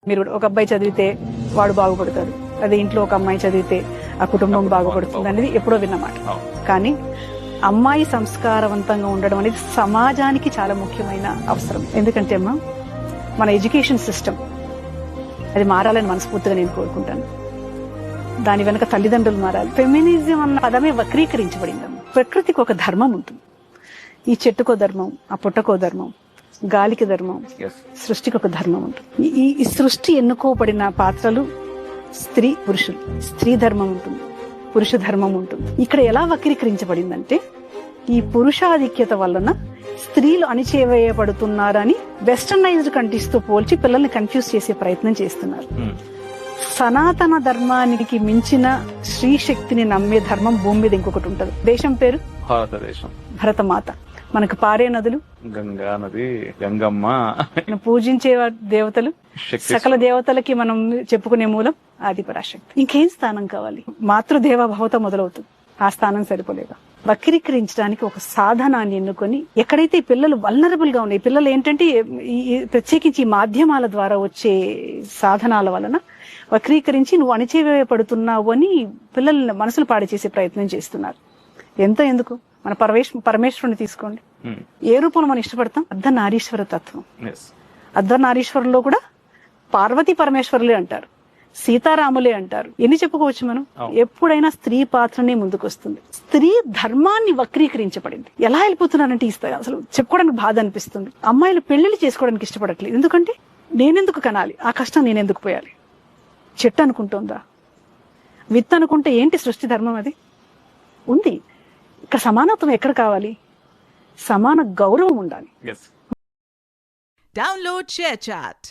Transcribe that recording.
మీరు ఒక అబ్బాయి చదివితే వాడు బాగుపడతాడు, అదే ఇంట్లో ఒక అమ్మాయి చదివితే ఆ కుటుంబం బాగుపడుతుంది అనేది ఎప్పుడో విన్నమాట. కానీ అమ్మాయి సంస్కారవంతంగా ఉండడం అనేది సమాజానికి చాలా ముఖ్యమైన అవసరం. ఎందుకంటే అమ్మా, మన ఎడ్యుకేషన్ సిస్టమ్ అది మారాలని మనస్ఫూర్తిగా నేను కోరుకుంటాను. దాని వెనక తల్లిదండ్రులు మారాలి. ఫెమినిజం అన్న పదమే వక్రీకరించబడిందమ్మా. ప్రకృతికి ఒక ధర్మం ఉంటుంది. ఈ చెట్టుకో ధర్మం, ఆ పుట్టకో ధర్మం, గాలికి ధర్మం, సృష్టికి ఒక ధర్మం ఉంటుంది. ఈ సృష్టి ఎన్నుకోబడిన పాత్రలు స్త్రీ పురుషులు. స్త్రీ ధర్మం ఉంటుంది, పురుష ధర్మం ఉంటుంది. ఇక్కడ ఎలా వక్రీకరించబడిందంటే ఈ పురుషాధిక్యత వలన స్త్రీలు అణిచివేయబడుతున్నారని వెస్టర్నైజ్డ్ కంట్రీస్ తో పోల్చి పిల్లల్ని కన్ఫ్యూజ్ చేసే ప్రయత్నం చేస్తున్నారు. సనాతన ధర్మానికి మించిన స్త్రీ శక్తిని నమ్మే ధర్మం భూమి మీద ఇంకొకటి ఉంటది. దేశం పేరు భారతదేశం, భరతమాత. మనకు పారే నదులు గంగా నది, గంగమ్మ. పూజించే దేవతలు, సకల దేవతలకి మనం చెప్పుకునే మూలం ఆదిపరాశక్తి. ఇంకేం స్థానం కావాలి? మాతృదేవ భవత మొదలవుతుంది. ఆ స్థానం సరిపోలేదా? వక్రీకరించడానికి ఒక సాధనాన్ని ఎన్నుకొని ఎక్కడైతే ఈ పిల్లలు వల్నరబుల్ గా ఉన్నాయి, పిల్లలు ఏంటంటే ప్రత్యేకించి ఈ మాధ్యమాల ద్వారా వచ్చే సాధనాల వలన వక్రీకరించి నువ్వు అణచివేయబడుతున్నావు అని పిల్లల్ని మనసులు పాడు చేసే ప్రయత్నం చేస్తున్నారు. ఎందుకు మన పరమేశ్వరుని తీసుకోండి. ఏ రూపంలో మనం ఇష్టపడతాం? అర్ధనారీశ్వర తత్వం. అర్ధనారీశ్వరులో కూడా పార్వతీ పరమేశ్వరులే అంటారు, సీతారాములే అంటారు. ఎన్ని చెప్పుకోవచ్చు మనం? ఎప్పుడైనా స్త్రీ పాత్రనే ముందుకొస్తుంది. స్త్రీ ధర్మాన్ని వక్రీకరించబడింది. ఎలా వెళ్ళిపోతున్నారంటే అసలు చెప్పుకోవడానికి బాధ అనిపిస్తుంది. అమ్మాయిలు పెళ్లిళ్ళు చేసుకోవడానికి ఇష్టపడట్లేదు. ఎందుకంటే నేనెందుకు కనాలి, ఆ కష్టం నేనెందుకు పోయాలి? చెట్టు అనుకుంటోందా? విత్ అనుకుంటే ఏంటి సృష్టి ధర్మం? అది ఉంది. ఇక్కడ సమానత్వం ఎక్కడ కావాలి? సమాన గౌరవం ఉండాలి. Download ShareChat.